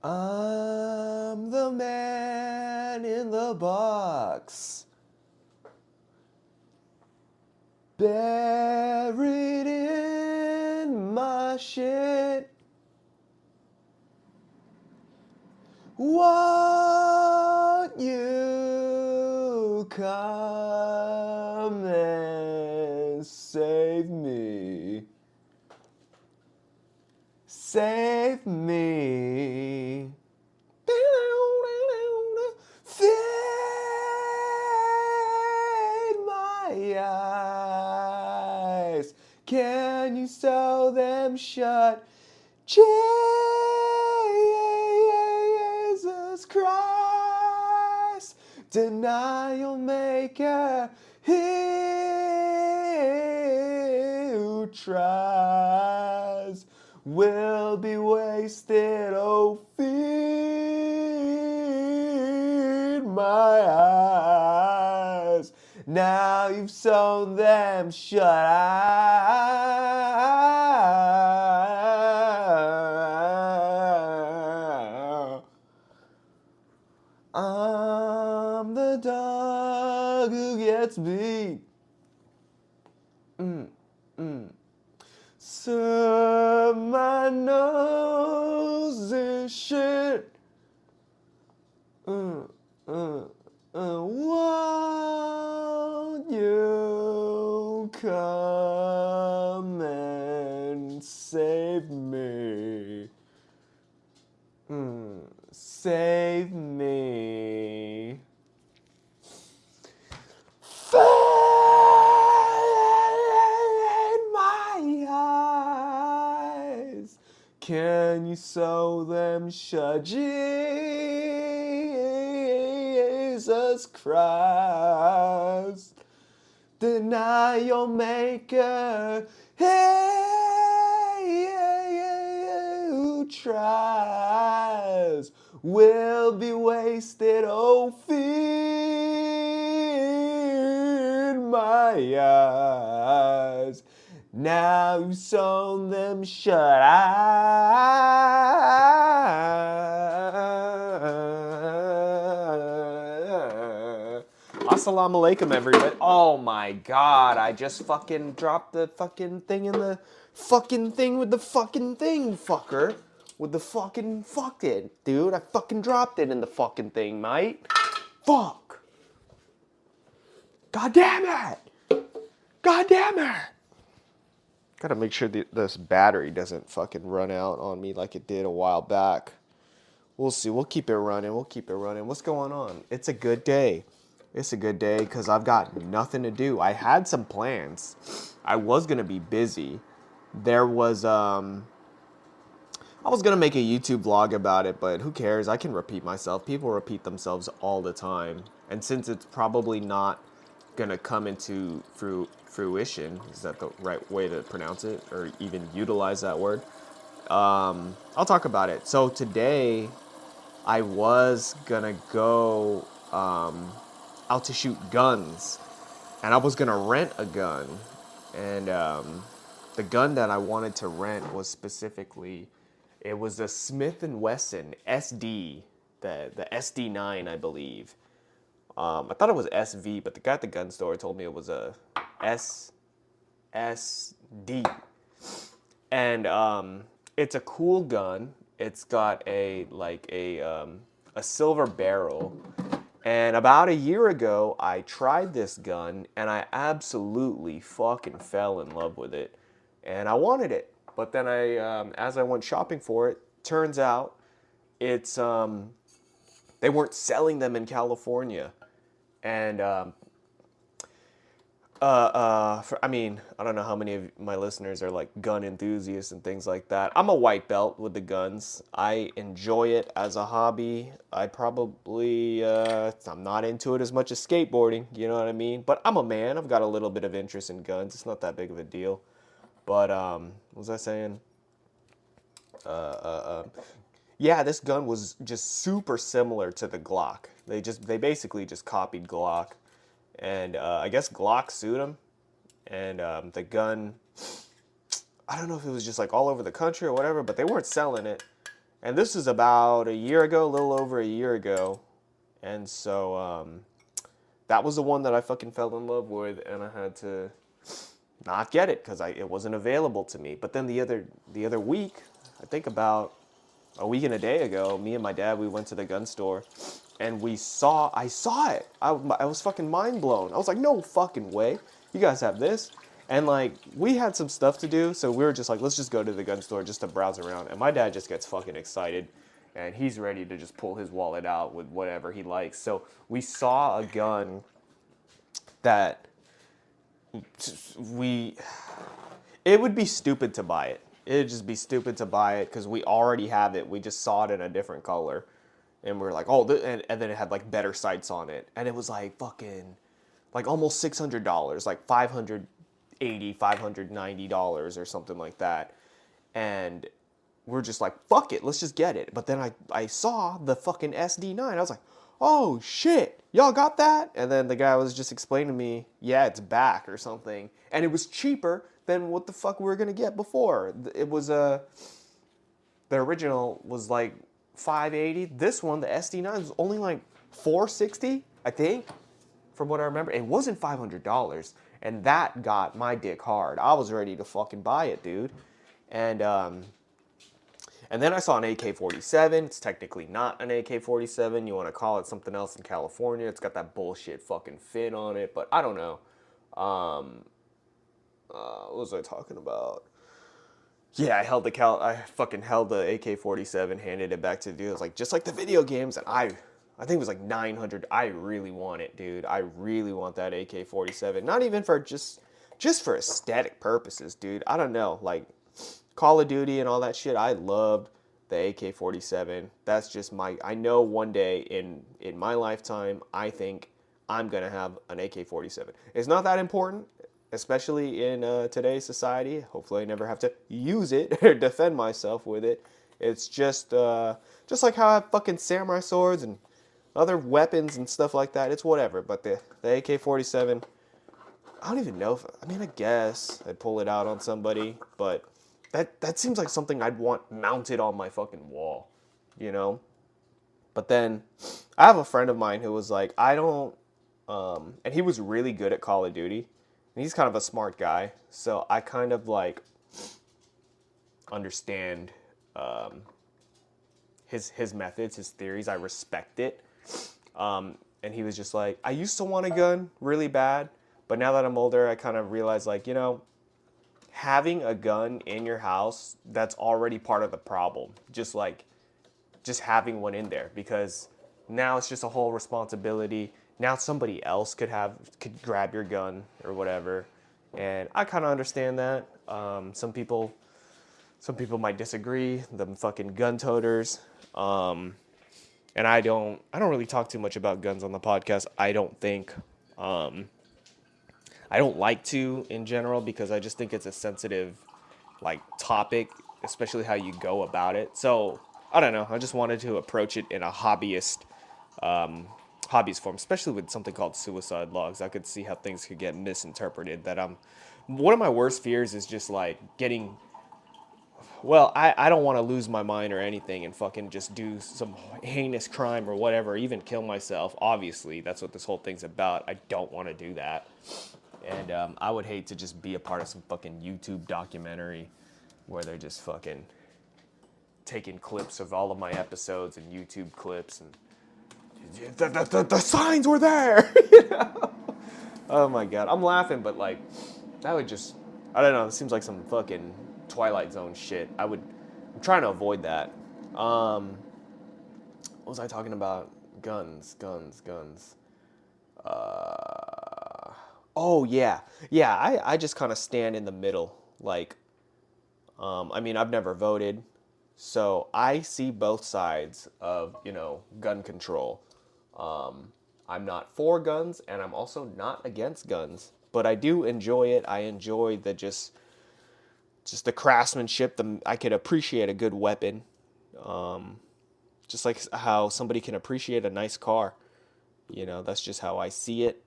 I'm the man in the box, buried in my shit. Won't you come and save me? Save me. Feed my eyes. Can you sew them shut? Jesus Christ, denial maker, he who tries will be wasted. Oh, feed my eyes. Now you've sewn them shut. I'm the dog who gets beat. Serve my nose is shit. Won't you come and save me? Save me. Feed my eyes. Can you sew them shut? Jesus Christ, deny your maker. Hey, who tries will be wasted. Oh, feed my eyes. Now you've sewn them shut. Assalamu alaikum, everybody. Oh my god, I just fucking dropped the fucking thing in the fucking thing with the fucking thing, fucker. With the fucking fuck it, dude. I fucking dropped it in the fucking thing, mate. Fuck. God damn it. God damn it. Gotta make sure this battery doesn't fucking run out on me like it did a while back. We'll see. We'll keep it running. What's going on? It's a good day. It's a good day because I've got nothing to do. I had some plans. I was going to be busy. I was going to make a YouTube vlog about it, but who cares? I can repeat myself. People repeat themselves all the time. And since it's probably not going to come into fruition, is that the right way to pronounce it or even utilize that word? I'll talk about it. So today I was going to go out to shoot guns, and I was gonna rent a gun, and the gun that I wanted to rent was specifically, it was a Smith & Wesson SD, the SD9, I believe. I thought it was SV, but the guy at the gun store told me it was a SSD, and it's a cool gun. It's got a silver barrel. And about a year ago, I tried this gun, and I absolutely fucking fell in love with it. And I wanted it. But then as I went shopping for it, turns out it's, they weren't selling them in California. And, I don't know how many of my listeners are like gun enthusiasts and things like that. I'm a white belt with the guns. I enjoy it as a hobby. I'm not into it as much as skateboarding, you know what I mean? But I'm a man. I've got a little bit of interest in guns. It's not that big of a deal. But, what was I saying? Yeah, this gun was just super similar to the Glock. They basically just copied Glock. And I guess Glock sued him, and the gun, I don't know if it was just like all over the country or whatever, but they weren't selling it. And this is about a year ago, a little over a year ago. And so that was the one that I fucking fell in love with, and I had to not get it because it wasn't available to me. But then the other week, I think about a week and a day ago, me and my dad, we went to the gun store, and I saw it. I was fucking mind blown. I was like, no fucking way, you guys have this. And like, we had some stuff to do, so we were just like, let's just go to the gun store just to browse around. And my dad just gets fucking excited, and he's ready to just pull his wallet out with whatever he likes. So we saw a gun that we it would be stupid to buy it. It'd just be stupid to buy it because we already have it. We just saw it in a different color, and we're like, oh, and then it had like better sights on it, and it was like fucking, like almost $600, like $590 or something like that, and we're just like, fuck it, let's just get it. But then I saw the fucking SD9. I was like, oh shit, y'all got that? And then the guy was just explaining to me, yeah, it's back or something. And it was cheaper than what the fuck we were gonna get before. It was the original was like 580. This one, the SD9, was only like 460, I think, from what I remember. It wasn't $500, and that got my dick hard. I was ready to fucking buy it, dude. And then I saw an AK-47. It's technically not an AK-47. You want to call it something else in California. It's got that bullshit fucking fin on it, but I don't know. What was I talking about? Yeah, I fucking held the AK-47, handed it back to the dude. I was like, just like the video games, and I think it was like 900. I really want it, dude. I really want that AK-47. Not even for just for aesthetic purposes, dude. I don't know, like Call of Duty and all that shit. I loved the AK-47. That's just I know one day in my lifetime, I think I'm gonna have an AK-47. It's not that important, especially in today's society. Hopefully, I never have to use it or defend myself with it. It's just like how I have fucking samurai swords and other weapons and stuff like that. It's whatever. But the AK-47, I don't even know if, I mean, I guess I'd pull it out on somebody, but that seems like something I'd want mounted on my fucking wall, you know? But then I have a friend of mine who was like, I don't, and he was really good at Call of Duty. And he's kind of a smart guy. So I kind of like understand his methods, his theories. I respect it. And he was just like, I used to want a gun really bad, but now that I'm older, I kind of realize, like, having a gun in your house, that's already part of the problem. Just having one in there, because now it's just a whole responsibility. Now somebody else could grab your gun or whatever, and I kind of understand that. Some people might disagree. Them fucking gun toters. And I don't really talk too much about guns on the podcast. I don't think. I don't like to in general, because I just think it's a sensitive like topic, especially how you go about it. So I don't know. I just wanted to approach it in a hobbyist form, especially with something called suicide logs. I could see how things could get misinterpreted. One of my worst fears is just like getting. Well, I don't want to lose my mind or anything and fucking just do some heinous crime or whatever, even kill myself. Obviously, that's what this whole thing's about. I don't want to do that. And I would hate to just be a part of some fucking YouTube documentary where they're just fucking taking clips of all of my episodes and YouTube clips, and the signs were there. Oh my god, I'm laughing, but like, that would just, I don't know, it seems like some fucking Twilight Zone shit. I'm trying to avoid that. What was I talking about? Guns. Oh yeah, yeah. I just kind of stand in the middle. Like, I mean, I've never voted, so I see both sides of gun control. I'm not for guns, and I'm also not against guns, but I do enjoy it. I enjoy just the craftsmanship. I could appreciate a good weapon, just like how somebody can appreciate a nice car. That's just how I see it.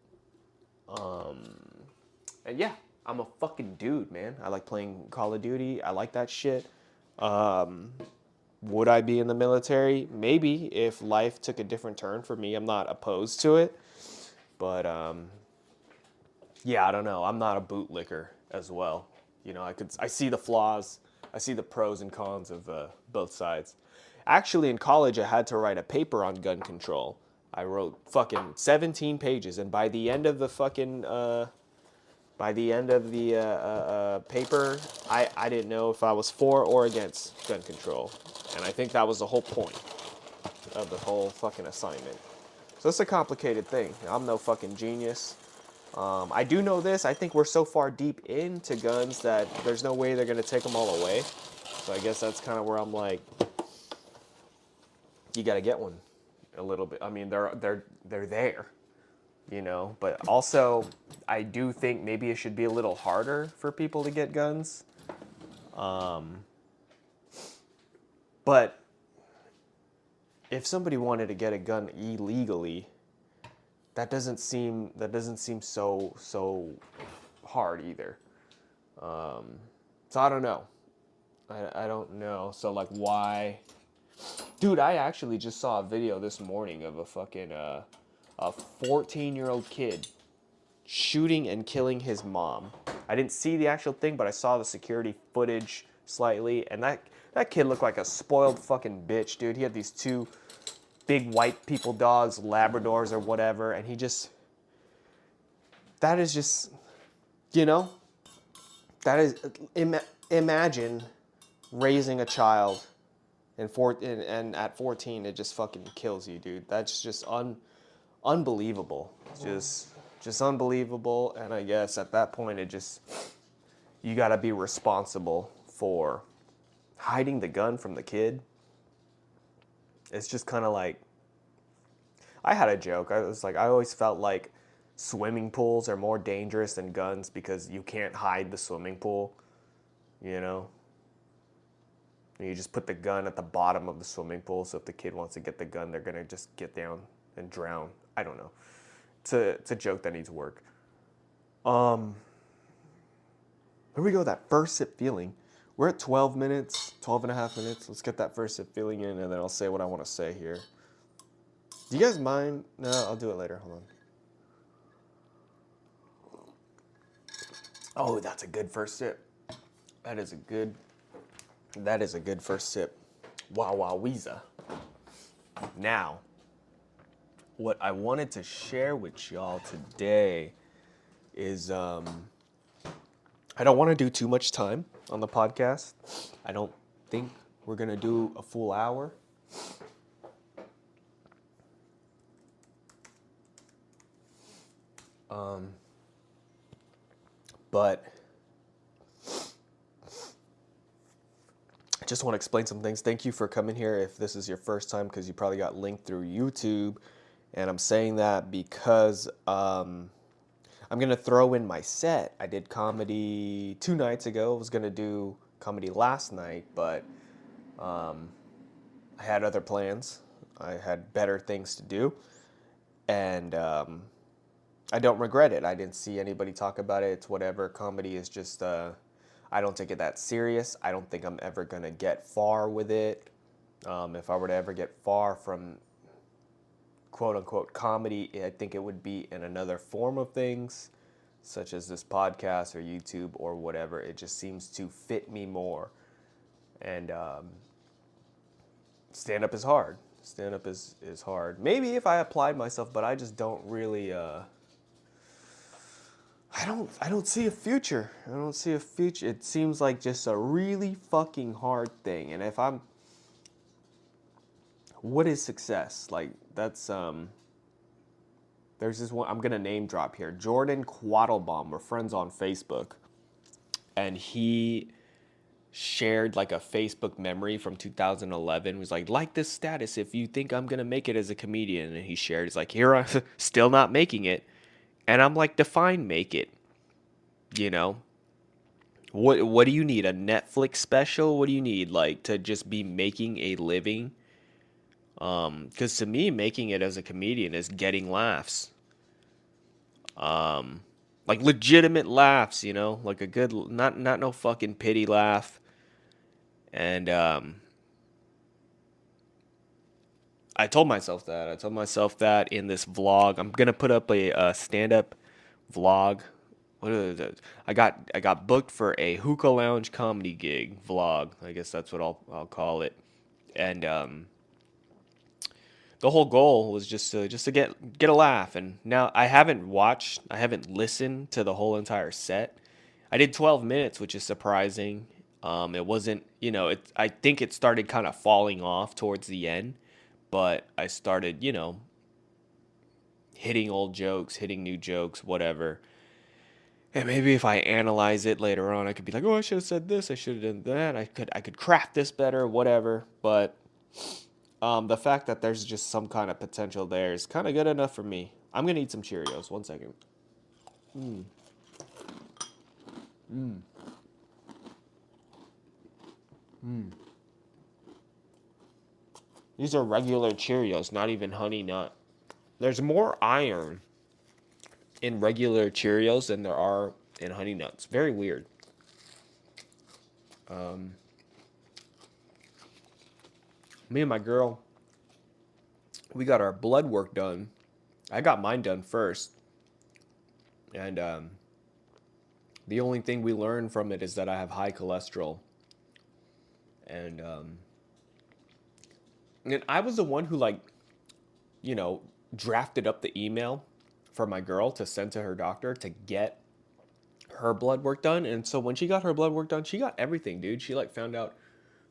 And yeah, I'm a fucking dude, man. I like playing Call of Duty. I like that shit. Would I be in the military? Maybe, if life took a different turn for me. I'm not opposed to it. But yeah, I don't know. I'm not a bootlicker as well. I see the flaws. I see the pros and cons of both sides. Actually, in college, I had to write a paper on gun control. I wrote fucking 17 pages, and by the end of the paper, I didn't know if I was for or against gun control, and I think that was the whole point of the whole fucking assignment. So it's a complicated thing. I'm no fucking genius. I do know this. I think we're so far deep into guns that there's no way they're gonna take them all away. So I guess that's kind of where I'm like, you gotta get one, a little bit. I mean, they're there, But also, I do think maybe it should be a little harder for people to get guns. But if somebody wanted to get a gun illegally, that doesn't seem so hard either. So I don't know. I don't know. So like, why? Dude, I actually just saw a video this morning of a fucking a 14-year-old kid shooting and killing his mom. I didn't see the actual thing, but I saw the security footage slightly, and that kid looked like a spoiled fucking bitch, dude. He had these two big white people dogs, Labradors or whatever, and that is just, you know, that is, imagine raising a child and at 14 it just fucking kills you, dude. That's just unbelievable. Just unbelievable. And I guess at that point you got to be responsible for hiding the gun from the kid. It's just kind of like, I had a joke. I was like, I always felt like swimming pools are more dangerous than guns because you can't hide the swimming pool, you know? And you just put the gun at the bottom of the swimming pool, so if the kid wants to get the gun, they're gonna just get down and drown. I don't know. It's a joke that needs work. Here we go, that first sip feeling. We're at 12 minutes, 12 and a half minutes. Let's get that first sip feeling in, and then I'll say what I want to say here. Do you guys mind? No, I'll do it later. Hold on. Oh, that's a good first sip. That is a good first sip. Wow, weezer. Now, what I wanted to share with y'all today is I don't want to do too much time on the podcast. I don't think we're going to do a full hour. But I just want to explain some things. Thank you for coming here if this is your first time, because you probably got linked through YouTube. And I'm saying that because I'm going to throw in my set. I did comedy 2 nights ago. I was going to do comedy last night, but I had other plans. I had better things to do. And I don't regret it. I didn't see anybody talk about it. It's whatever. Comedy is just, I don't take it that serious. I don't think I'm ever going to get far with it. If I were to ever get far from quote unquote comedy, I think it would be in another form of things, such as this podcast or YouTube or whatever. It just seems to fit me more. And stand-up is hard. Stand-up is hard. Maybe if I applied myself, but I just don't really... I don't see a future. I don't see a future. It seems like just a really fucking hard thing. And if I'm... What is success? Like, that's... There's this one... I'm going to name drop here. Jordan Quattlebaum. We're friends on Facebook. And he shared like a Facebook memory from 2011. He was like this status if you think I'm going to make it as a comedian. And he shared, he's like, here I'm still not making it. And I'm like, define make it. You know? What do you need? A Netflix special? What do you need? Like, to just be making a living? Because to me, making it as a comedian is getting laughs. Like legitimate laughs, you know? Like a good, not no fucking pity laugh. And I told myself that. I told myself that in this vlog. I'm gonna put up a stand-up vlog. What is it? I got booked for a hookah lounge comedy gig vlog. I guess that's what I'll call it. And the whole goal was just to get a laugh. And now I haven't listened to the whole entire set. I did 12 minutes, which is surprising. It wasn't, I think it started kind of falling off towards the end, but I started, hitting old jokes, hitting new jokes, whatever. And maybe if I analyze it later on, I could be like, oh, I should have said this, I should have done that, I could craft this better, whatever. But the fact that there's just some kind of potential there is kind of good enough for me. I'm gonna eat some Cheerios. 1 second. These are regular Cheerios, not even honey nut. There's more iron in regular Cheerios than there are in honey nuts. Very weird. Me and my girl, we got our blood work done. I got mine done first, and the only thing we learned from it is that I have high cholesterol. And and I was the one who you know, drafted up the email for my girl to send to her doctor to get her blood work done. And so when she got her blood work done, she got everything, dude. She found out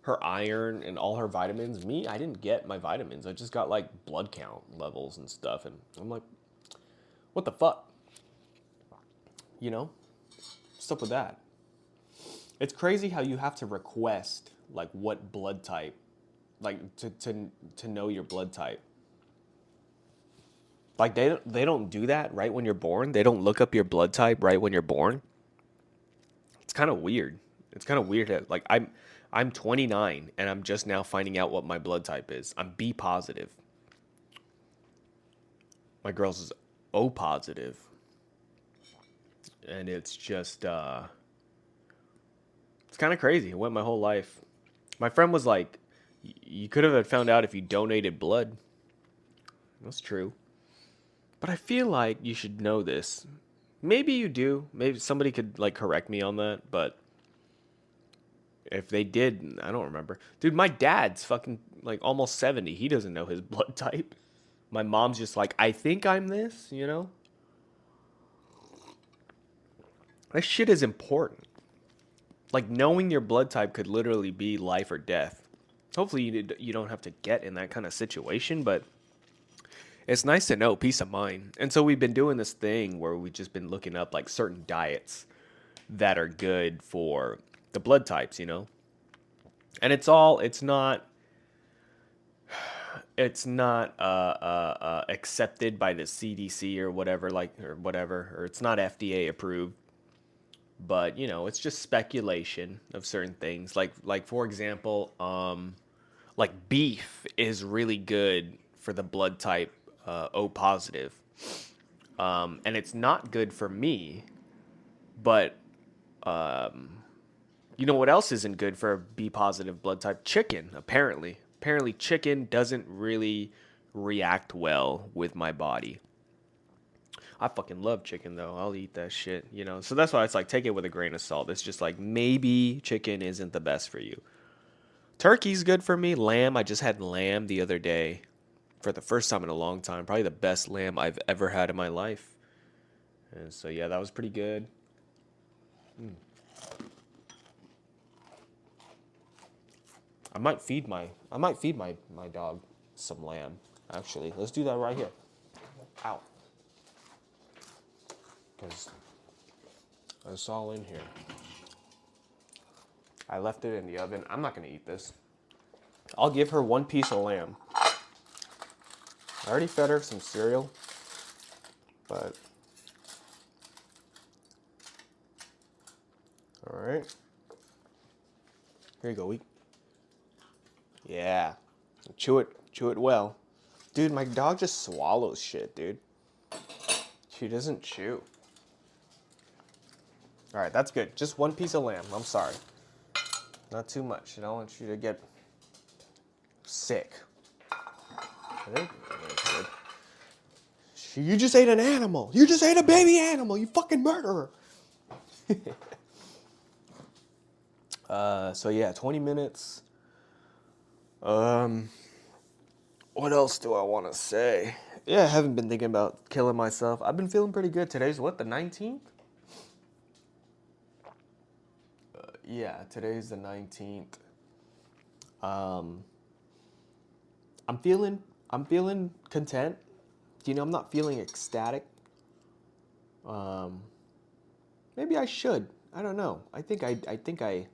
her iron and all her vitamins. Me, I didn't get my vitamins. I just got blood count levels and stuff. And I'm like, what the fuck? You know? What's up with that? It's crazy how you have to request what blood type, to know your blood type. They don't do that right when you're born. They don't look up your blood type right when you're born. It's kind of weird. It's kind of weird that I'm 29 and I'm just now finding out what my blood type is. I'm B positive. My girl's is O positive. And it's just it's kind of crazy. It went my whole life. My friend was like, you could have found out if you donated blood. That's true. But I feel like you should know this. Maybe you do. Maybe somebody could correct me on that, but if they did, I don't remember. Dude, my dad's fucking almost 70. He doesn't know his blood type. My mom's just like, I think I'm this, you know? That shit is important. Knowing your blood type could literally be life or death. Hopefully you don't have to get in that kind of situation, but it's nice to know, peace of mind. And so we've been doing this thing where we've just been looking up certain diets that are good for the blood types, you know? And it's not accepted by the CDC or whatever, or it's not FDA approved. But it's just speculation of certain things. For example, beef is really good for the blood type O positive, and it's not good for me. But you know what else isn't good for a B positive blood type? Chicken, apparently chicken doesn't really react well with my body. I fucking love chicken though. I'll eat that shit, you know. So that's why it's take it with a grain of salt. It's just maybe chicken isn't the best for you. Turkey's good for me. Lamb, I just had lamb the other day for the first time in a long time. Probably the best lamb I've ever had in my life. And so yeah, that was pretty good. I might feed my dog some lamb. Actually, let's do that right here. Ow. Because it's all in here. I left it in the oven. I'm not going to eat this. I'll give her one piece of lamb. I already fed her some cereal, but all right. Here you go, eat. Yeah. Chew it well. Dude, my dog just swallows shit, dude. She doesn't chew. All right, that's good. Just one piece of lamb. I'm sorry. Not too much. I don't want you to get sick. I think. You just ate an animal. You just ate a baby animal. You fucking murderer. So yeah, 20 minutes. What else do I want to say? Yeah, I haven't been thinking about killing myself. I've been feeling pretty good. Today's what, the 19th? Yeah, today's the 19th. I'm feeling content. You know, I'm not feeling ecstatic. Maybe I should. I don't know. I think you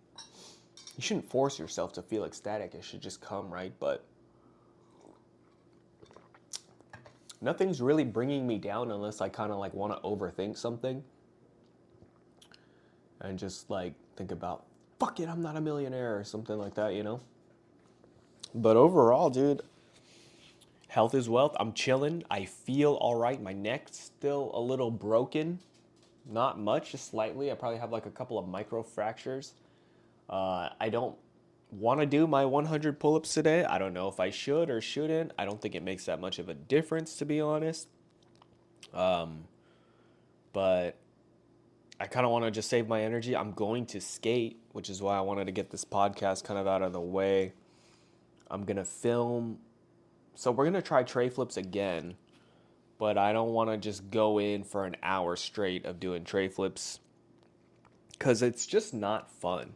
shouldn't force yourself to feel ecstatic. It should just come, right? But nothing's really bringing me down unless I kind of like want to overthink something and just like think about, fuck it, I'm not a millionaire or something like that, you know? But overall, dude, health is wealth. I'm chilling. I feel all right. My neck's still a little broken. Not much, just slightly. I probably have like a couple of micro fractures. I don't want to do my 100 pull-ups today. I don't know if I should or shouldn't. I don't think it makes that much of a difference, to be honest. But I kind of want to just save my energy. I'm going to skate, which is why I wanted to get this podcast kind of out of the way. I'm going to film. So we're going to try tray flips again, but I don't want to just go in for an hour straight of doing tray flips because it's just not fun.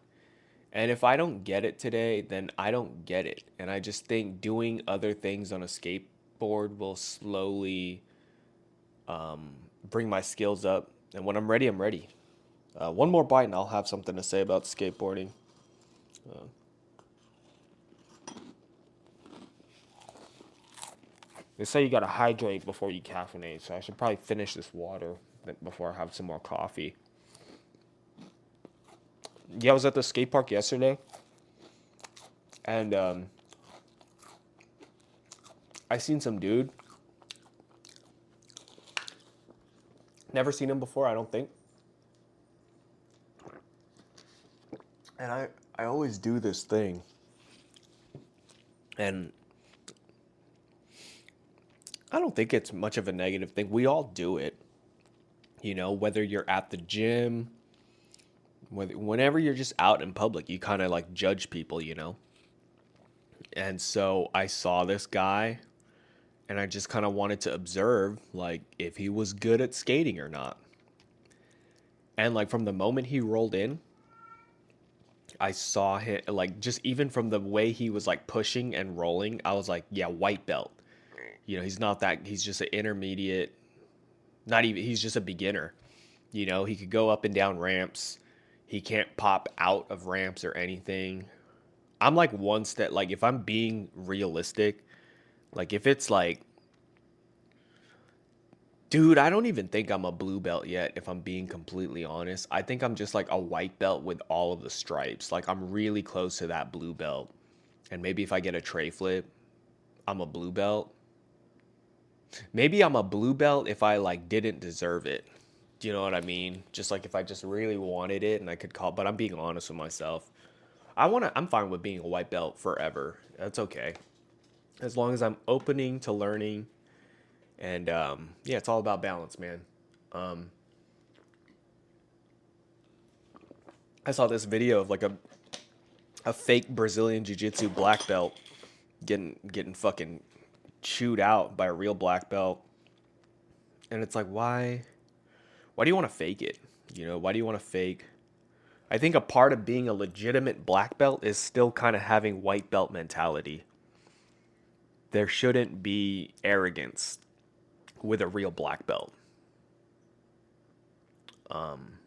And if I don't get it today, then I don't get it. And I just think doing other things on a skateboard will slowly bring my skills up. And when I'm ready, I'm ready. One more bite and I'll have something to say about skateboarding. They say you gotta hydrate before you caffeinate, so I should probably finish this water before I have some more coffee. Yeah, I was at the skate park yesterday, and I seen some dude. Never seen him before, I don't think. And I always do this thing. And I don't think it's much of a negative thing. We all do it. You know, whether you're at the gym, whenever you're just out in public, you kind of like judge people, you know? And so I saw this guy and I just kind of wanted to observe like if he was good at skating or not. And like from the moment he rolled in, I saw him like just even from the way he was like pushing and rolling, I was like, yeah, white belt. You know, he's not that, he's just an intermediate, not even, he's just a beginner. You know, he could go up and down ramps. He can't pop out of ramps or anything. I'm like one step, like if I'm being realistic, like if it's like, dude, I don't even think I'm a blue belt yet, if I'm being completely honest. I think I'm just like a white belt with all of the stripes. Like I'm really close to that blue belt. And maybe if I get a tray flip, I'm a blue belt. Maybe I'm a blue belt if I like didn't deserve it. Do you know what I mean? Just like if I just really wanted it and I could call, but I'm being honest with myself. I'm fine with being a white belt forever. That's okay. As long as I'm opening to learning. And yeah, it's all about balance, man. I saw this video of like a fake Brazilian jiu-jitsu black belt getting fucking chewed out by a real black belt. And it's like, why do you want to fake it? You know, why do you want to fake? I think a part of being a legitimate black belt is still kind of having white belt mentality. There shouldn't be arrogance with a real black belt. And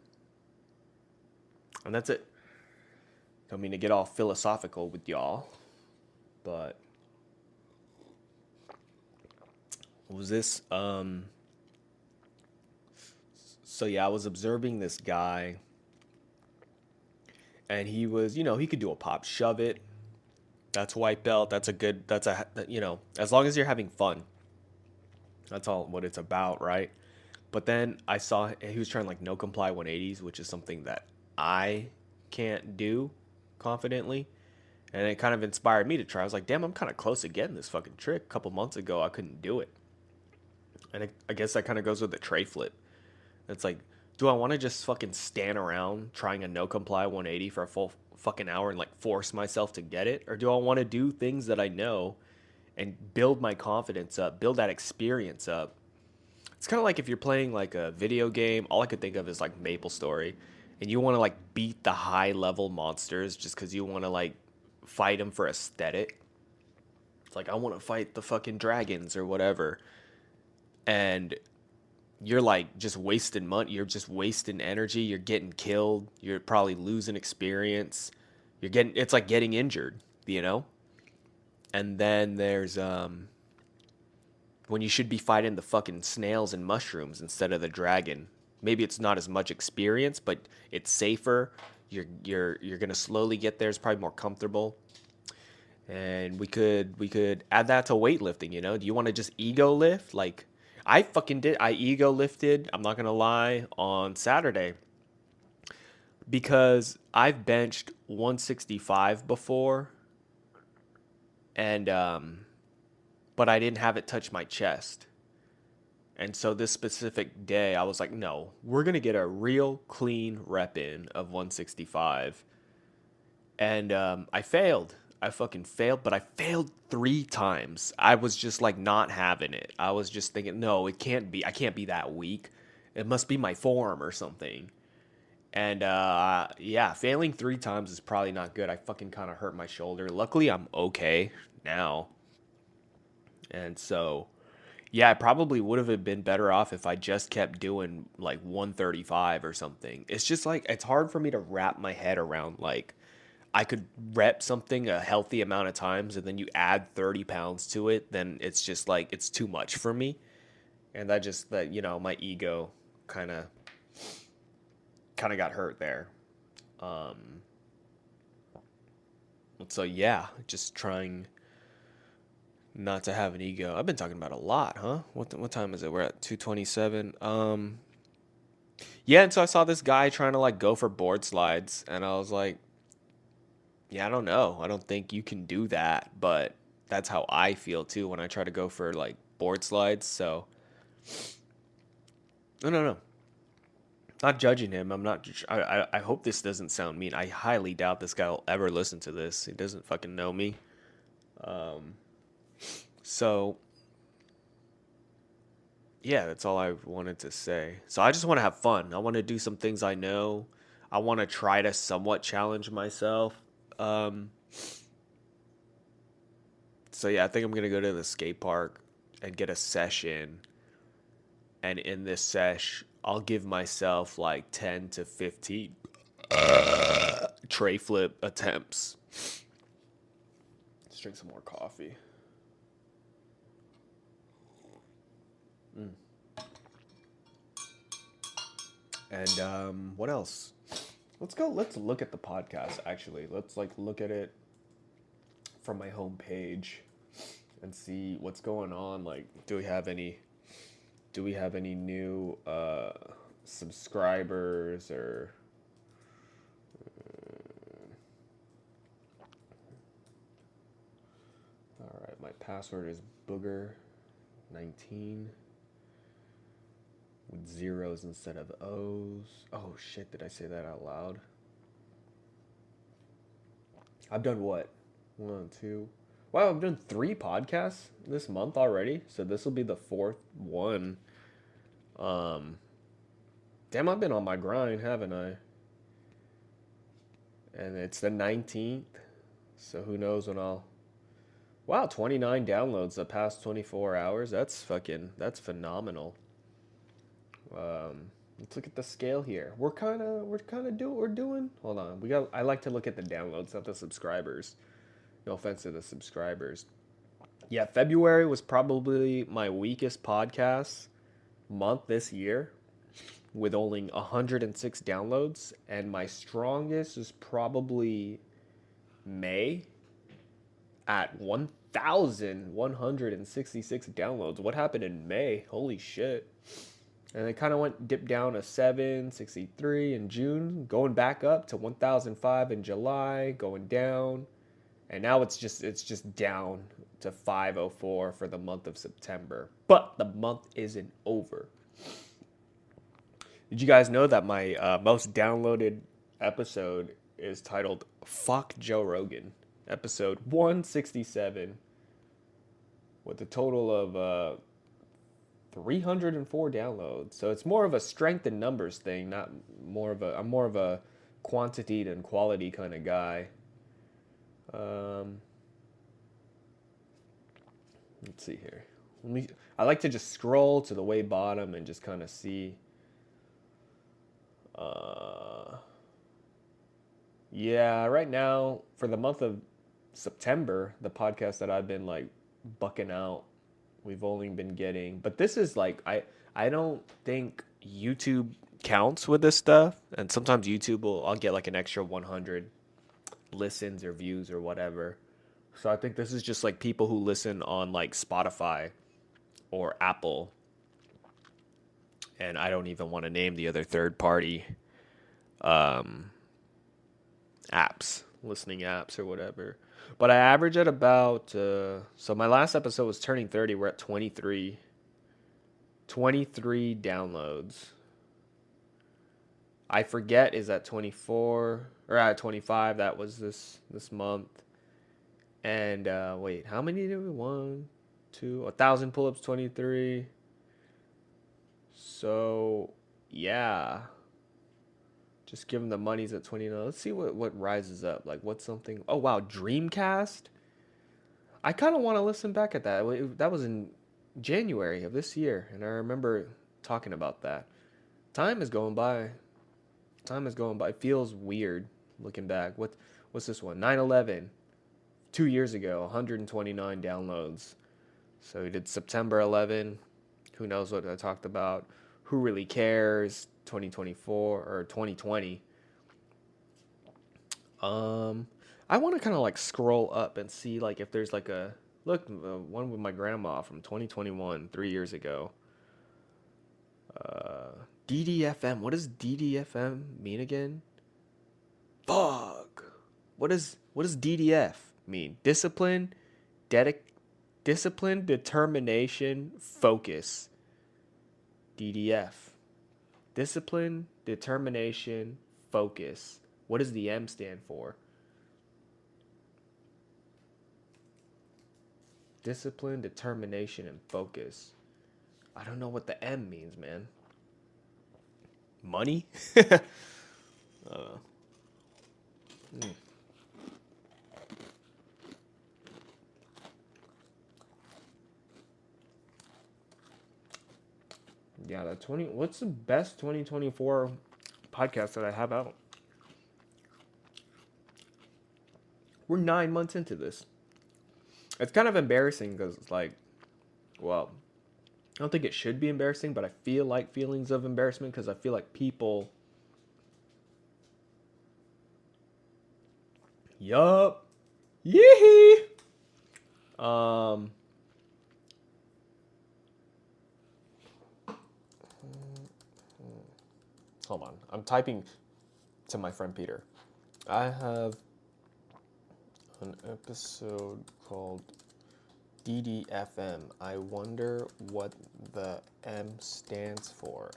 that's it. Don't mean to get all philosophical with y'all, but what was this? So yeah, I was observing this guy, and he was, you know, he could do a pop shove it. That's white belt. You know, as long as you're having fun. That's all what it's about, right? But then I saw he was trying like no comply 180s, which is something that I can't do confidently. And it kind of inspired me to try. I was like, damn, I'm kind of close to getting this fucking trick. A couple months ago, I couldn't do it. And I guess that kind of goes with the tray flip. It's like, do I want to just fucking stand around trying a no comply 180 for a full fucking hour and like force myself to get it? Or do I want to do things that I know and build my confidence up, build that experience up? It's kind of like if you're playing like a video game, all I could think of is like Maple Story, and you want to like beat the high level monsters just because you want to like fight them for aesthetic. It's like, I want to fight the fucking dragons or whatever. And you're like just wasting money. You're just wasting energy. You're getting killed. You're probably losing experience. It's like getting injured, you know? And then there's when you should be fighting the fucking snails and mushrooms instead of the dragon. Maybe it's not as much experience, but it's safer. You're gonna slowly get there. It's probably more comfortable. And we could add that to weightlifting. You know, do you want to just ego lift? Like I fucking did. I ego lifted. I'm not gonna lie on Saturday because I've benched 165 before, and but I didn't have it touch my chest. And so this specific day, I was like, no, we're going to get a real clean rep in of 165. And I failed. I fucking failed, but I failed 3 times. I was just like not having it. I was just thinking, no, it can't be. I can't be that weak. It must be my form or something. And yeah, failing 3 times is probably not good. I fucking kind of hurt my shoulder. Luckily, I'm okay now. And so yeah, I probably would have been better off if I just kept doing like 135 or something. It's just like it's hard for me to wrap my head around like I could rep something a healthy amount of times and then you add 30 pounds to it, then it's just like it's too much for me. And my ego kind of got hurt there. Um so yeah, just trying not to have an ego. I've been talking about a lot, huh? What time is it? We're at 2:27. Yeah, and so I saw this guy trying to like go for board slides, and I was like, yeah, I don't know. I don't think you can do that, but that's how I feel too when I try to go for like board slides. So I don't know. Not judging him. I'm not. I hope this doesn't sound mean. I highly doubt this guy will ever listen to this. He doesn't fucking know me. Um, so yeah, that's all I wanted to say. So I just want to have fun. I want to do some things I know. I want to try to somewhat challenge myself. Um, so yeah, I think I'm gonna go to the skate park and get a session. And in this sesh, I'll give myself like 10 to 15 tray flip attempts. Let's drink some more coffee. And what else? Let's go. Let's look at the podcast. Actually, let's like look at it from my homepage and see what's going on. Like, do we have any? Do we have any new subscribers or? All right, my password is booger19 with zeros instead of O's. Oh shit! Did I say that out loud? I've done what? One, two. Wow, I've done 3 podcasts this month already. So this will be the 4th one. Um, damn, I've been on my grind, haven't I? And it's the 19th. So who knows when I'll. Wow, 29 downloads the past 24 hours. That's phenomenal. Let's look at the scale here. We're doing. Hold on. I like to look at the downloads, not the subscribers. No offense to the subscribers. Yeah, February was probably my weakest podcast month this year with only 106 downloads, and my strongest is probably May at 1,166 downloads. What happened in May? Holy shit. And it kind of dipped down to 763 in June, going back up to 1,005 in July, going down. And now it's just down to 504 for the month of September. But the month isn't over. Did you guys know that my most downloaded episode is titled Fuck Joe Rogan? Episode 167 with a total of 304 downloads. So it's more of a strength in numbers thing, not more of a I'm more of a quantity than quality kind of guy. Um, let's see here. I like to just scroll to the way bottom and just kind of see. Uh, yeah, right now for the month of September, the podcast that I've been like bucking out, we've only been getting. But this is like I don't think YouTube counts with this stuff, and sometimes I'll get like an extra 100 listens or views or whatever. So I think this is just like people who listen on like Spotify or Apple, and I don't even want to name the other third party um, apps, listening apps or whatever. But I average at about, so my last episode was turning 30. We're at 23 downloads. I forget is at 24 or at 25. That was this month. And wait, how many did we? 1,000 pull-ups, 23. So yeah, just give them the money's at 29. Let's see what rises up. Like what's something? Oh wow, Dreamcast. I kind of want to listen back at that. That was in January of this year, and I remember talking about that. Time is going by. Time is going by. It feels weird looking back. What's this one? 9/11. 2 years ago, 129 downloads. So we did September 11. Who knows what I talked about? Who really cares? 2024 or 2020. I want to kind of like scroll up and see like if there's like a look one with my grandma from 2021, 3 years ago. DDFM. What does DDFM mean again? Fuck. What does DDF mean? Discipline, determination, focus. DDF. Discipline, determination, focus. What does the M stand for? Discipline, determination, and focus. I don't know what the M means, man. Money? uh, yeah, what's the best 2024 podcast that I have out? We're 9 months into this. It's kind of embarrassing because it's like, well, I don't think it should be embarrassing, but I feel like feelings of embarrassment because I feel like people. Yup. Yee. Um. Hold on. I'm typing to my friend Peter. I have an episode called DDFM. I wonder what the M stands for.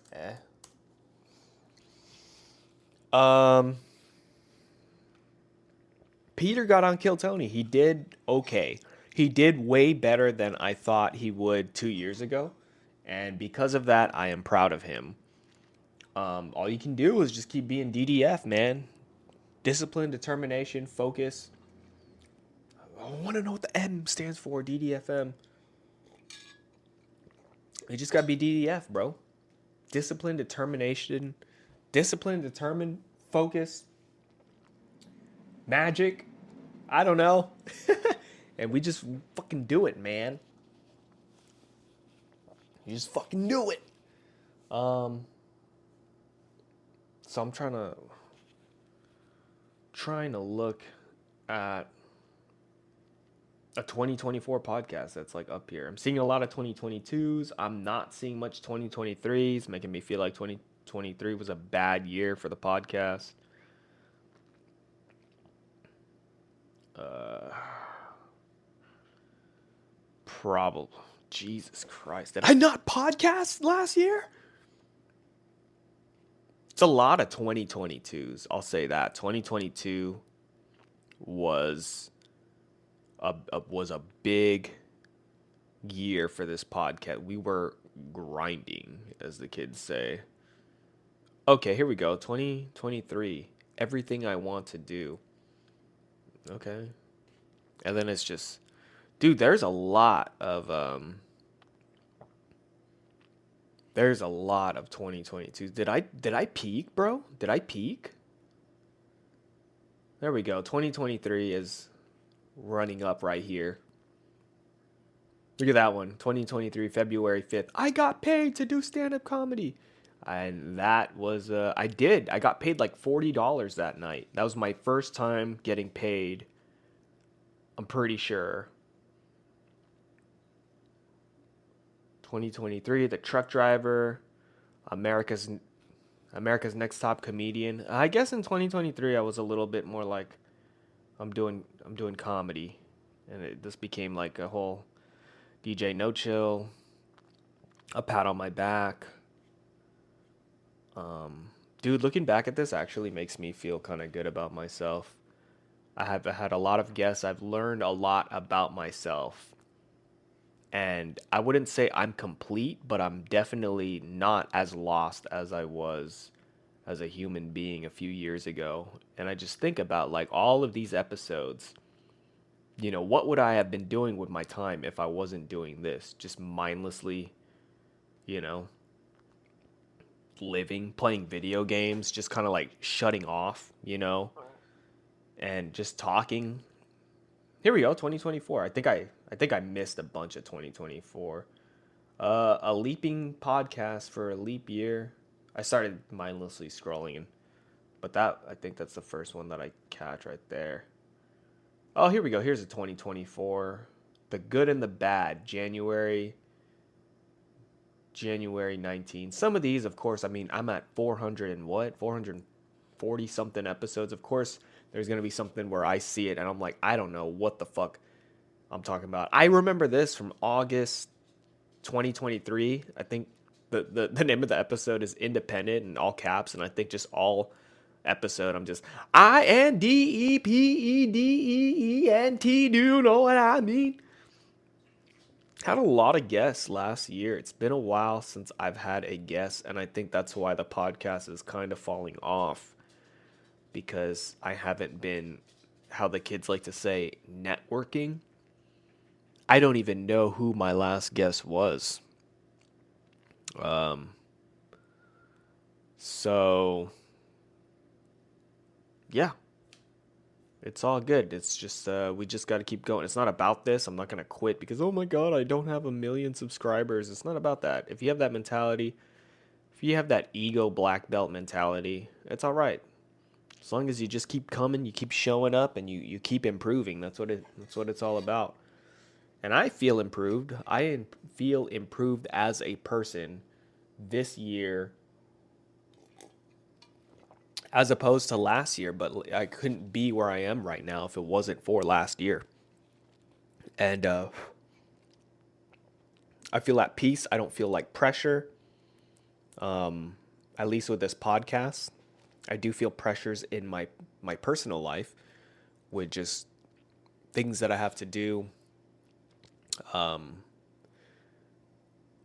Peter got on Kill Tony. He did okay. He did way better than I thought he would 2 years ago. And because of that, I am proud of him. All you can do is just keep being DDF, man. Discipline, determination, focus. I want to know what the M stands for, DDFM. You just got to be DDF, bro. Discipline, determination, focus, magic. I don't know. And we just fucking do it, man. You just fucking do it. So I'm trying to look at a 2024 podcast that's like up here. I'm seeing a lot of 2022s. I'm not seeing much 2023s, making me feel like 2023 was a bad year for the podcast. Probably. Jesus Christ. Did I not podcast last year? It's a lot of 2022s. I'll say that. 2022 was a big year for this podcast. We were grinding, as the kids say. Okay, here we go. 2023. Everything I want to do. Okay. And then it's just, dude, there's a lot of 2022. Did I peak, bro? Did I peak? There we go. 2023 is running up right here. Look at that one. 2023 February 5th. I got paid to do stand-up comedy. And that was I got paid like $40 that night. That was my first time getting paid. I'm pretty sure. 2023, the truck driver, America's America's Next Top Comedian. I guess in 2023 I was a little bit more like I'm doing comedy, and this became like a whole DJ No Chill, a pat on my back. Dude, looking back at this actually makes me feel kind of good about myself. I have had a lot of guests. I've learned a lot about myself. And I wouldn't say I'm complete, but I'm definitely not as lost as I was as a human being a few years ago. And I just think about like all of these episodes. What would I have been doing with my time if I wasn't doing this? Just mindlessly, you know, living, playing video games, just kind of like shutting off, and just talking. Here we go, 2024. I think I missed a bunch of 2024. A leaping podcast for a leap year. I started mindlessly scrolling, but I think that's the first one that I catch right there. Oh, here we go. Here's a 2024. The Good and the Bad, January 19. Some of these, of course, I mean, I'm at 400 and what? 440 something episodes. Of course, there's going to be something where I see it and I'm like, I don't know what the fuck I'm talking about. I remember this from August 2023. I think the name of the episode is Independent in all caps, and I think just all episode I'm just INDEPEDEENT. Do you know what I mean? Had a lot of guests last year. It's been a while since I've had a guest, and I think that's why the podcast is kind of falling off, because I haven't been, how the kids like to say, networking. I don't even know who my last guest was. Um, so yeah, it's all good. It's just we just got to keep going. It's not about this. I'm not gonna quit because oh my god, I don't have a million subscribers. It's not about that. If you have that mentality, if you have that ego black belt mentality, it's all right. As long as you just keep coming, you keep showing up, and you keep improving. That's what it's all about. And I feel improved. Feel improved as a person this year as opposed to last year, but I couldn't be where I am right now if it wasn't for last year. And I feel at peace. I don't feel like pressure. At least with this podcast, I do feel pressures in my personal life with just things that I have to do.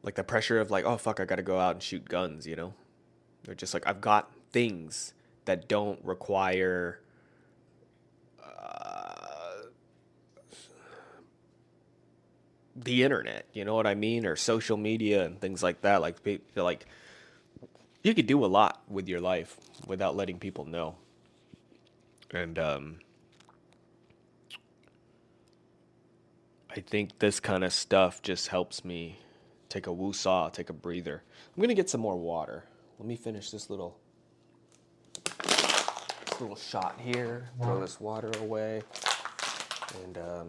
Like the pressure of like, oh fuck, I gotta go out and shoot guns, Or just like I've got things that don't require the internet, you know what I mean, or social media and things like that. Like you could do a lot with your life without letting people know. And I think this kind of stuff just helps me take a woo-saw, take a breather. I'm gonna get some more water. Let me finish this little shot here. Throw this water away, and I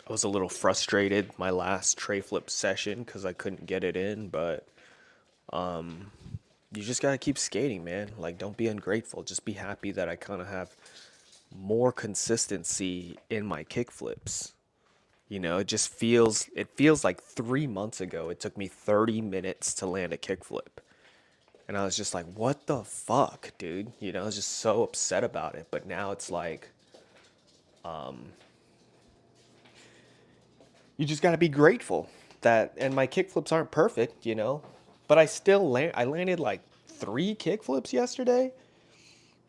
was a little frustrated my last tray flip session because I couldn't get it in, but you just gotta keep skating, man. Like, don't be ungrateful. Just be happy that I kind of have more consistency in my kickflips. You know, it feels like 3 months ago it took me 30 minutes to land a kickflip. And I was just like, what the fuck, dude? You know, I was just so upset about it. But now it's like, you just gotta be grateful that, and my kickflips aren't perfect, you know, but I landed like 3 kickflips yesterday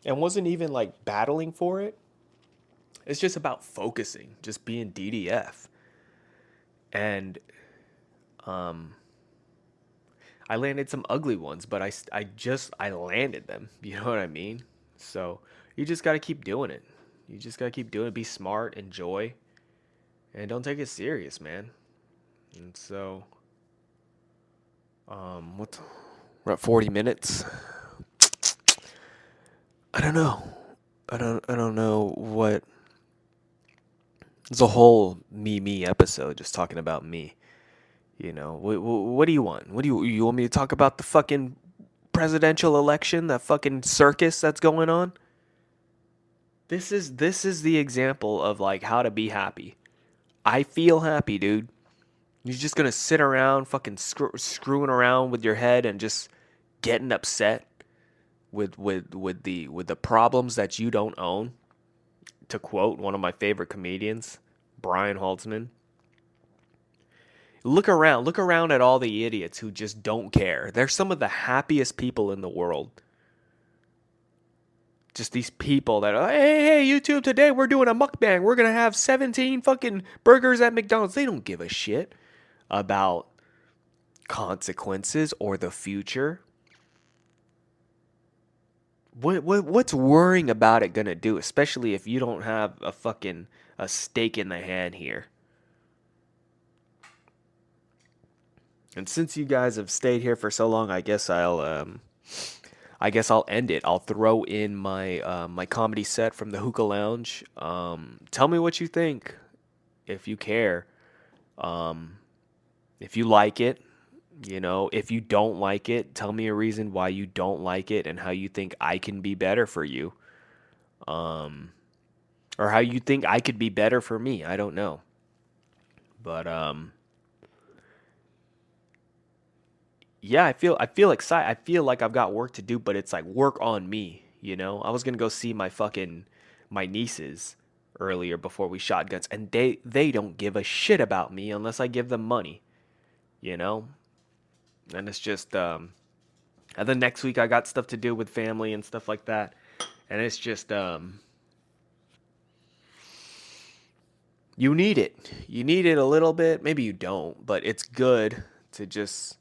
and wasn't even like battling for it. It's just about focusing, just being DDF. And I landed some ugly ones, but I landed them. You know what I mean? So you just got to keep doing it. You just got to keep doing it. Be smart, enjoy, and don't take it serious, man. And so, what? We're at 40 minutes. I don't know. I don't know what. It's a whole me episode just talking about me. You know, what do you want? What do you want me to talk about the fucking presidential election, that fucking circus that's going on? This is the example of like how to be happy. I feel happy, dude. You're just gonna sit around fucking screwing around with your head and just getting upset with the problems that you don't own. To quote one of my favorite comedians, Brian Holtzman. Look around at all the idiots who just don't care. They're some of the happiest people in the world. Just these people that are, hey, YouTube, today we're doing a mukbang. We're going to have 17 fucking burgers at McDonald's. They don't give a shit about consequences or the future. What's worrying about it going to do, especially if you don't have a stake in the hand here? And since you guys have stayed here for so long, I guess I'll end it. I'll throw in my comedy set from the Hookah Lounge. Tell me what you think, if you care. Um, if you like it, you know. If you don't like it, tell me a reason why you don't like it and how you think I can be better for you. Um, or how you think I could be better for me. I don't know, but yeah, I feel excited. I feel like I've got work to do, but it's like work on me, you know? I was gonna go see my nieces earlier before we shot guns, and they don't give a shit about me unless I give them money, you know? And it's just and then next week I got stuff to do with family and stuff like that. And it's just you need it. You need it a little bit. Maybe you don't, but it's good to just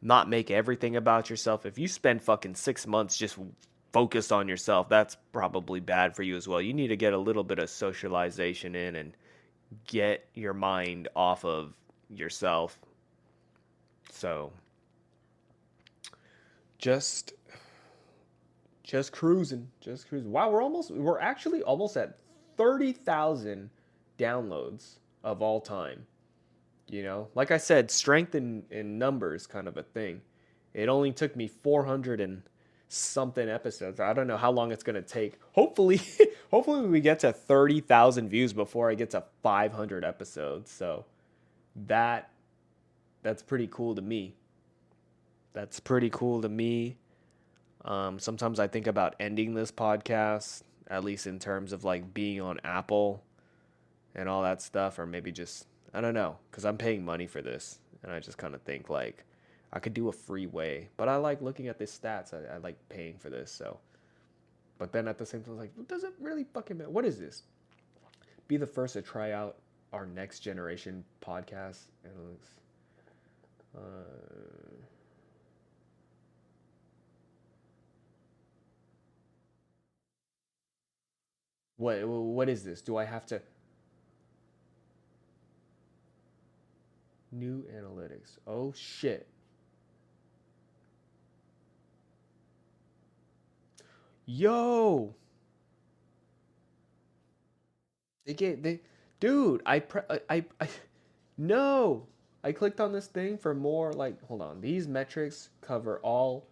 not make everything about yourself. If you spend fucking 6 months just focused on yourself, that's probably bad for you as well. You need to get a little bit of socialization in and get your mind off of yourself. So just just cruising. Wow, we're actually almost at 30,000 downloads of all time. You know, like I said, strength in numbers kind of a thing. It only took me 400 and something episodes. I don't know how long it's going to take. Hopefully, hopefully we get to 30,000 views before I get to 500 episodes. So that that's pretty cool to me. That's pretty cool to me. Sometimes I think about ending this podcast, at least in terms of like being on Apple and all that stuff, or maybe just, I don't know, because I'm paying money for this, and I just kind of think like I could do a free way, but I like looking at the stats. I like paying for this, so. But then at the same time, like, does it really fucking matter? What is this? Be the first to try out our next generation podcast analytics. Uh, what is this? Do I have to new analytics? Oh shit! Yo, they get they, dude. No. I clicked on this thing for more, like, hold on. These metrics cover all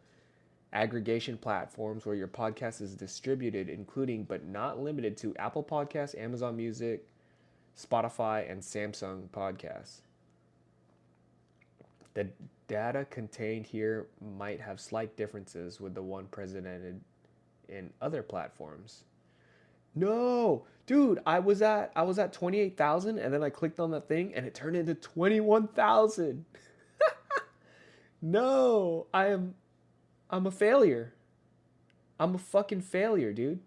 aggregation platforms where your podcast is distributed, including but not limited to Apple Podcasts, Amazon Music, Spotify, and Samsung Podcasts. The data contained here might have slight differences with the one presented in other platforms. No, dude, I was at 28,000 and then I clicked on that thing and it turned into 21,000. No, I'm a failure. I'm a fucking failure, dude.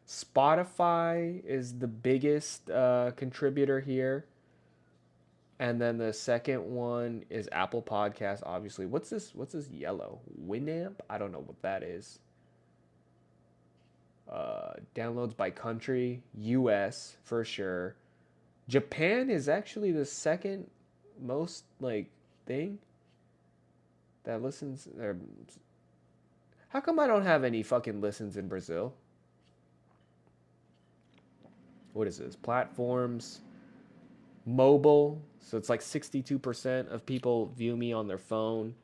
Spotify is the biggest contributor here. And then the second one is Apple Podcasts, obviously. What's this yellow? Winamp? I don't know what that is. Downloads by country, US for sure. Japan is actually the second most like thing that listens. How come I don't have any fucking listens in Brazil? What is this? Platforms, mobile. So it's like 62% of people view me on their phone,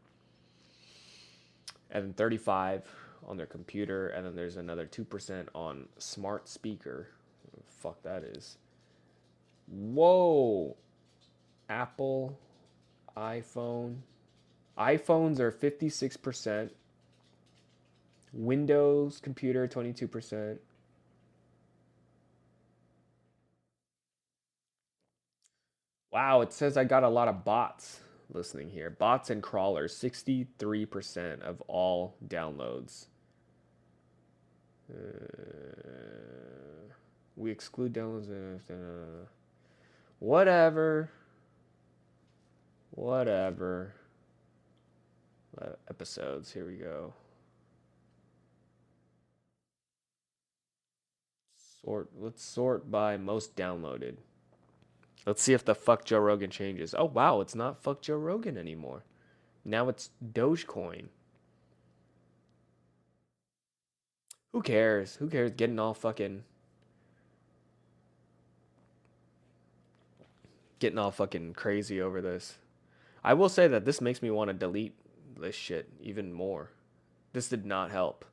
and then 35 on their computer, and then there's another 2% on smart speaker. Fuck that is. Whoa. Apple, iPhone. iPhones are 56%. Windows computer 22%. Wow, it says I got a lot of bots listening here. Bots and crawlers, 63% of all downloads. We exclude downloads. Whatever. Episodes, here we go. Let's sort by most downloaded. Let's see if the fuck Joe Rogan changes. Oh, wow, it's not fuck Joe Rogan anymore. Now it's Dogecoin. Who cares? Who cares getting all fucking crazy over this? I will say that this makes me want to delete this shit even more. This did not help.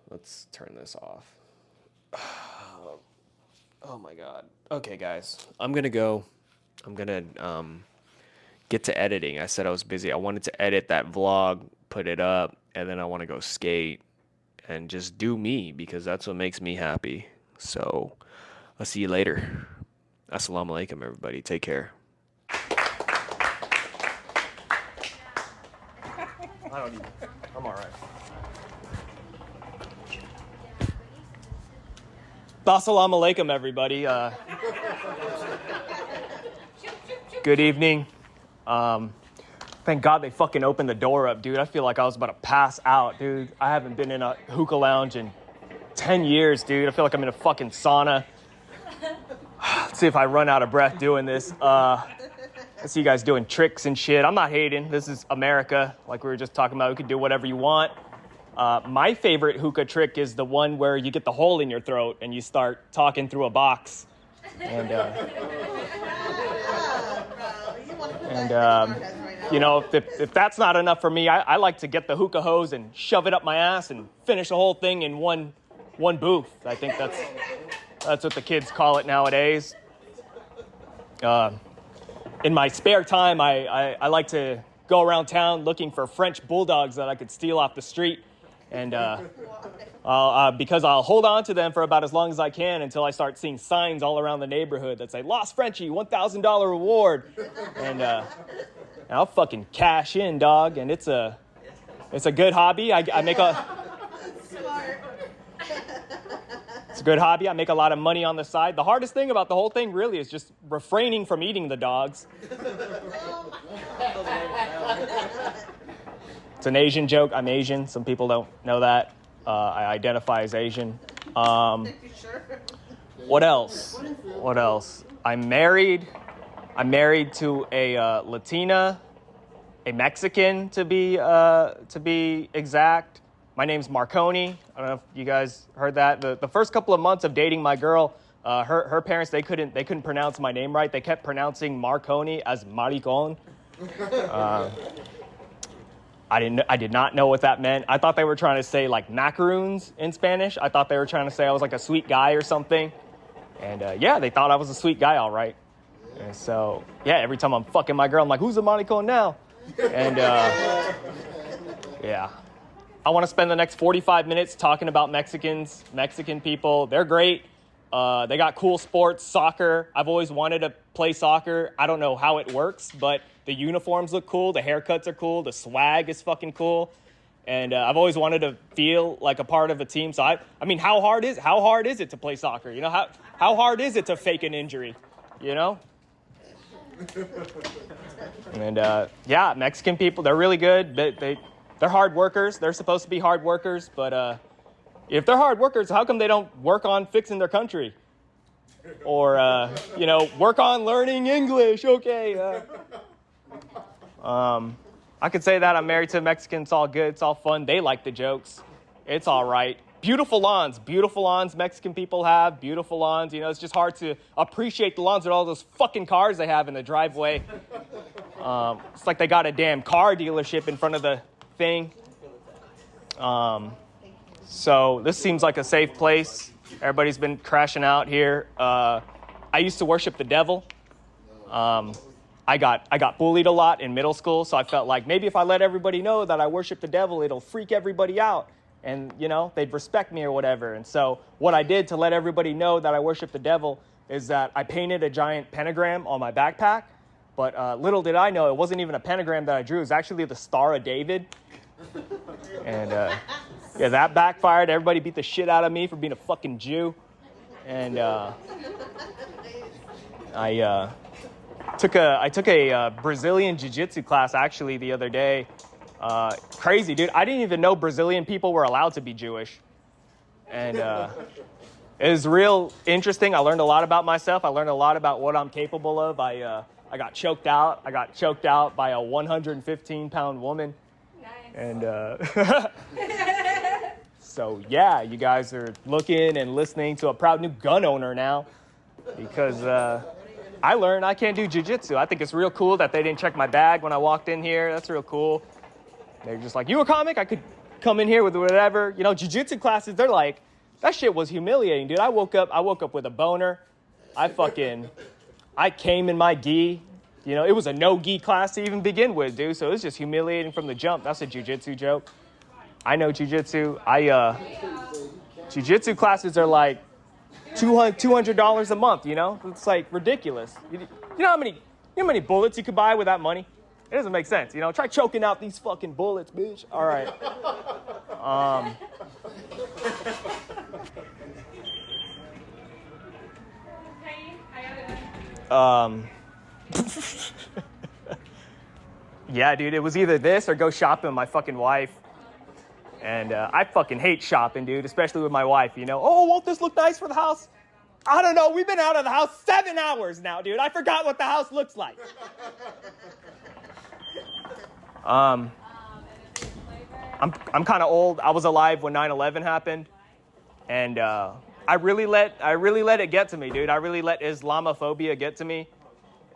Let's turn this off. Oh my god. Okay, guys. I'm gonna go. I'm gonna get to editing. I said I was busy. I wanted to edit that vlog, put it up, and then I want to go skate and just do me because that's what makes me happy. So I'll see you later. Assalamu alaikum, everybody. Take care. I don't need it. I'm all right. Assalamu alaikum, everybody. Good evening. Thank God they fucking opened the door up, dude. I feel like I was about to pass out, dude. I haven't been in a hookah lounge in 10 years, dude. I feel like I'm in a fucking sauna. Let's see if I run out of breath doing this. I see you guys doing tricks and shit. I'm not hating. This is America. Like we were just talking about, you can do whatever you want. My favorite hookah trick is the one where you get the hole in your throat and you start talking through a box. And you know, if that's not enough for me, I like to get the hookah hose and shove it up my ass and finish the whole thing in one booth. I think that's what the kids call it nowadays. In my spare time, I like to go around town looking for French bulldogs that I could steal off the street. And because I'll hold on to them for about as long as I can until I start seeing signs all around the neighborhood that say, "Lost Frenchie, $1,000 reward." And I'll fucking cash in, dog. And it's a good hobby. I make a... It's a good hobby. I make a lot of money on the side. The hardest thing about the whole thing really is just refraining from eating the dogs. It's an Asian joke. I'm Asian. Some people don't know that. I identify as Asian. What else? I'm married. I'm married to a Latina, a Mexican to be exact. My name's Marconi. I don't know if you guys heard that. The first couple of months of dating my girl, her parents, they couldn't pronounce my name right. They kept pronouncing Marconi as maricon. I did not know what that meant. I thought they were trying to say like macaroons in Spanish. I thought they were trying to say I was like a sweet guy or something. And yeah, they thought I was a sweet guy, all right. And so, yeah, every time I'm fucking my girl, I'm like, who's a maricon now? And yeah. I want to spend the next 45 minutes talking about Mexican people. They're great. They got cool sports, soccer. I've always wanted to play soccer. I don't know how it works, but the uniforms look cool. The haircuts are cool. The swag is fucking cool. And I've always wanted to feel like a part of a team. So I mean, how hard is it to play soccer? You know, how hard is it to fake an injury? You know? And yeah, Mexican people, they're really good. They're hard workers. They're supposed to be hard workers, but if they're hard workers, how come they don't work on fixing their country? Or, you know, work on learning English, okay. I could say that I'm married to a Mexican. It's all good. It's all fun. They like the jokes. It's all right. Beautiful lawns Mexican people have. Beautiful lawns. You know, it's just hard to appreciate the lawns with all those fucking cars they have in the driveway. It's like they got a damn car dealership in front of the thing. So this seems like a safe place. Everybody's been crashing out here. I used to worship the devil. I got bullied a lot in middle school, so I felt like maybe if I let everybody know that I worship the devil, it'll freak everybody out. And, you know, they'd respect me or whatever. And so what I did to let everybody know that I worship the devil is that I painted a giant pentagram on my backpack. But little did I know, it wasn't even a pentagram that I drew. It was actually the Star of David. And, yeah, that backfired. Everybody beat the shit out of me for being a fucking Jew. And I took a Brazilian jiu-jitsu class, actually, the other day. Crazy, dude. I didn't even know Brazilian people were allowed to be Jewish. And it was real interesting. I learned a lot about myself. I learned a lot about what I'm capable of. I got choked out. I got choked out by a 115-pound woman. Nice. And so, yeah, you guys are looking and listening to a proud new gun owner now. Because I learned I can't do jiu-jitsu. I think it's real cool that they didn't check my bag when I walked in here. That's real cool. They're just like, you a comic? I could come in here with whatever. You know, jiu-jitsu classes, they're like, that shit was humiliating, dude. I woke up with a boner. I came in my gi. You know, it was a no-gi class to even begin with, dude. So it was just humiliating from the jump. That's a jiu-jitsu joke. I know jiu-jitsu. Jiu-jitsu classes are like $200 a month, you know? It's like ridiculous. You know how many bullets you could buy with that money? It doesn't make sense, you know? Try choking out these fucking bullets, bitch. All right. Yeah, dude, it was either this or go shopping with my fucking wife. And I fucking hate shopping, dude, especially with my wife, you know? Oh, won't this look nice for the house? I don't know. We've been out of the house 7 hours now, dude. I forgot what the house looks like. I'm kind of old. I was alive when 9/11 happened. And I really let it get to me, dude. I really let Islamophobia get to me.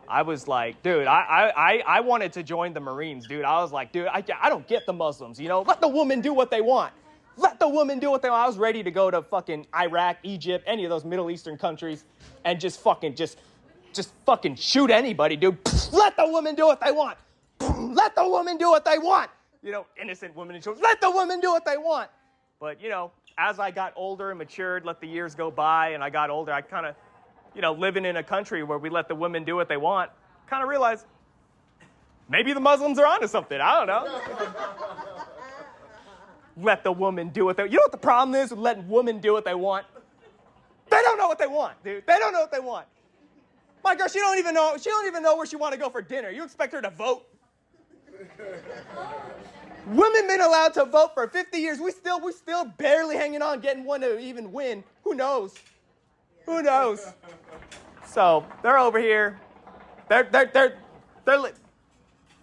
I was like, dude, I wanted to join the Marines, dude. I was like, dude, I don't get the Muslims, you know? Let the women do what they want. Let the women do what they want. I was ready to go to fucking Iraq, Egypt, any of those Middle Eastern countries and just fucking shoot anybody, dude. Let the women do what they want. Let the women do what they want. You know, innocent women and children. Let the women do what they want. But, you know, as I got older and matured, let the years go by and I got older, I kind of, you know, living in a country where we let the women do what they want, kind of realized maybe the Muslims are onto something. I don't know. Let the woman do what they want. You know what the problem is with letting women do what they want? They don't know what they want, dude. They don't know what they want. My girl, she don't even know where she want to go for dinner. You expect her to vote? Women been allowed to vote for 50 years. We still barely hanging on, getting one to even win. Who knows? Who knows? So they're over here. They're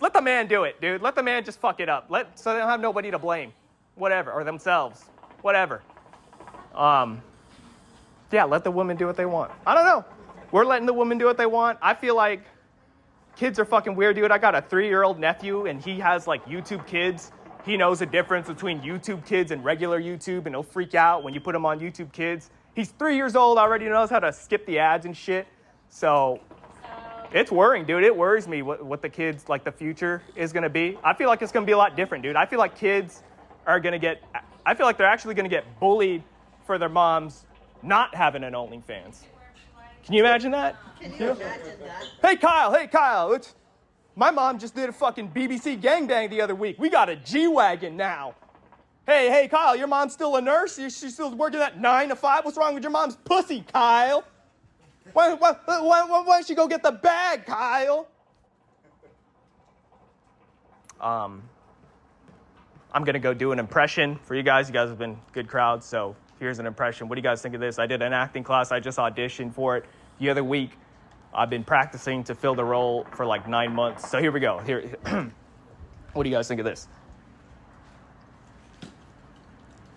let the man do it, dude. Let the man just fuck it up. So they don't have nobody to blame. whatever, or themselves, whatever. Yeah, let the women do what they want. I don't know. We're letting the women do what they want. I feel like kids are fucking weird, dude. I got a 3-year-old nephew, and he has, like, YouTube Kids. He knows the difference between YouTube Kids and regular YouTube, and he'll freak out when you put him on YouTube Kids. He's 3 years old, already knows how to skip the ads and shit. So it's worrying, dude. It worries me what the kids, like, the future is going to be. I feel like it's going to be a lot different, dude. I feel like kids are going to get, I feel like they're actually going to get bullied for their moms not having an OnlyFans. Can you imagine that? Can you imagine that? Hey, Kyle, my mom just did a fucking BBC gangbang the other week. We got a G-Wagon now. Hey, Kyle, your mom's still a nurse? She's still working that 9 to 5? What's wrong with your mom's pussy, Kyle? Why don't she go get the bag, Kyle? I'm going to go do an impression for you guys. You guys have been good crowds, so here's an impression. What do you guys think of this? I did an acting class. I just auditioned for it the other week. I've been practicing to fill the role for like 9 months. So here we go. Here, what do you guys think of this?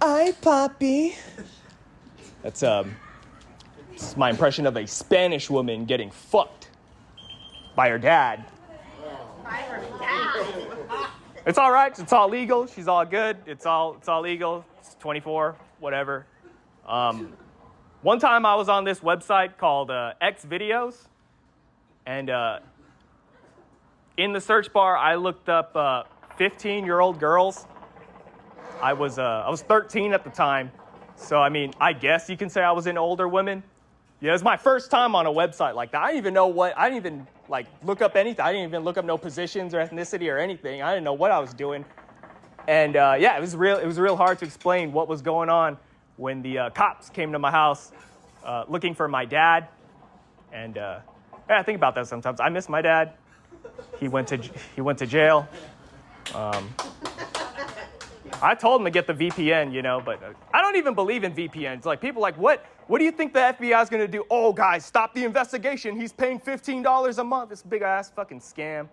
Ay, papi. That's this is my impression of a Spanish woman getting fucked by her dad. By her dad. It's all right. It's all legal. She's all good. It's all legal. It's 24, whatever. One time I was on this website called X Videos, and in the search bar I looked up 15-year-old girls. I was 13 at the time, so I mean I guess you can say I was into older women. Yeah, it was my first time on a website like that. I didn't even like look up anything. I didn't even look up no positions or ethnicity or anything. I didn't know what I was doing, and yeah, it was real hard to explain what was going on when the cops came to my house looking for my dad. And yeah, I think about that sometimes. I miss my dad. He went to jail. I told him to get the VPN, you know, but I don't even believe in VPNs. Like, people like, what do you think the FBI is going to do? Oh, guys, stop the investigation. He's paying $15 a month. This big-ass fucking scam.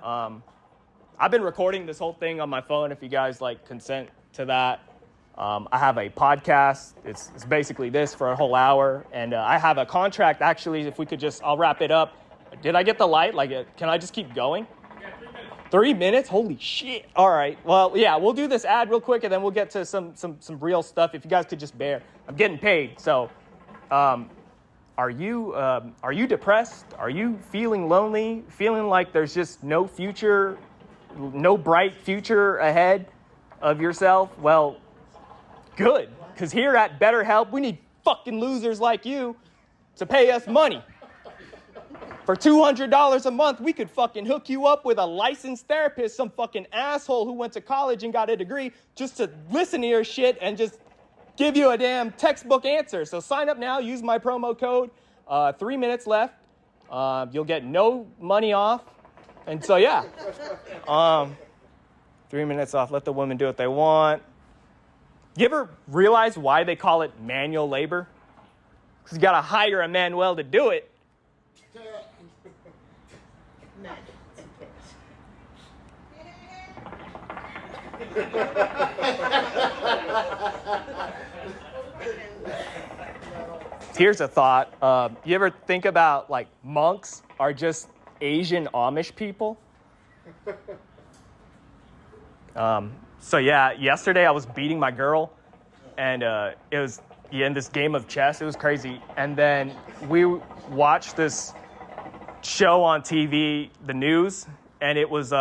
I've been recording this whole thing on my phone if you guys, like, consent to that. I have a podcast. It's basically this for a whole hour. And I have a contract, actually, if we could I'll wrap it up. Did I get the light? Like, can I just keep going? 3 minutes? Holy shit. All right. Well, yeah, we'll do this ad real quick, and then we'll get to some real stuff. If you guys could just bear. I'm getting paid. So are you depressed? Are you feeling lonely? Feeling like there's just no future, no bright future ahead of yourself? Well, good, because here at BetterHelp, we need fucking losers like you to pay us money. For $200 a month, we could fucking hook you up with a licensed therapist, some fucking asshole who went to college and got a degree just to listen to your shit and just give you a damn textbook answer. So sign up now, use my promo code, 3 minutes left. You'll get no money off. And so, yeah, 3 minutes off, let the women do what they want. You ever realize why they call it manual labor? Because you got to hire a Manuel to do it. Here's a thought. You ever think about, like, monks are just Asian Amish people? So yeah, yesterday I was beating my girl, and it was in this game of chess. It was crazy. And then we watched this show on TV, the news, and it was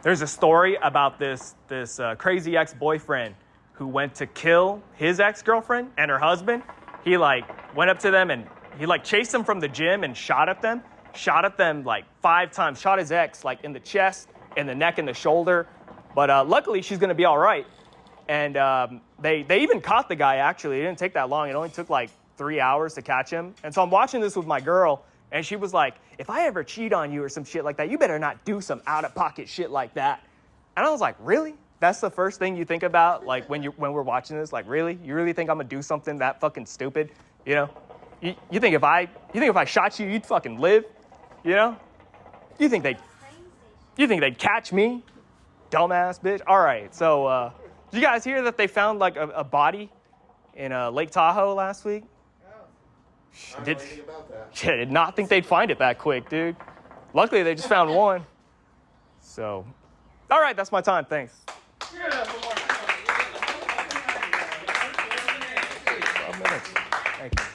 there's a story about this crazy ex-boyfriend who went to kill his ex-girlfriend and her husband. He like went up to them and he like chased them from the gym and shot at them like 5 times. Shot his ex like in the chest, in the neck, and the shoulder. But luckily she's gonna be all right. And they even caught the guy. Actually, it didn't take that long. It only took like 3 hours to catch him. And so I'm watching this with my girl. And she was like, if I ever cheat on you or some shit like that, you better not do some out-of-pocket shit like that. And I was like, really? That's the first thing you think about, like, when we're watching this? Like, really? You really think I'm going to do something that fucking stupid? You know? You think if I shot you, you'd fucking live? You know? You think they'd catch me? Dumbass bitch. All right, so Did you guys hear that they found like a body in Lake Tahoe last week? I don't know anything about that. Yeah, did not think they'd find it that quick, dude. Luckily, they just found one. So, all right, that's my time. Thanks. 12 minutes. Thank you.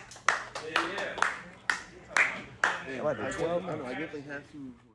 I definitely have to.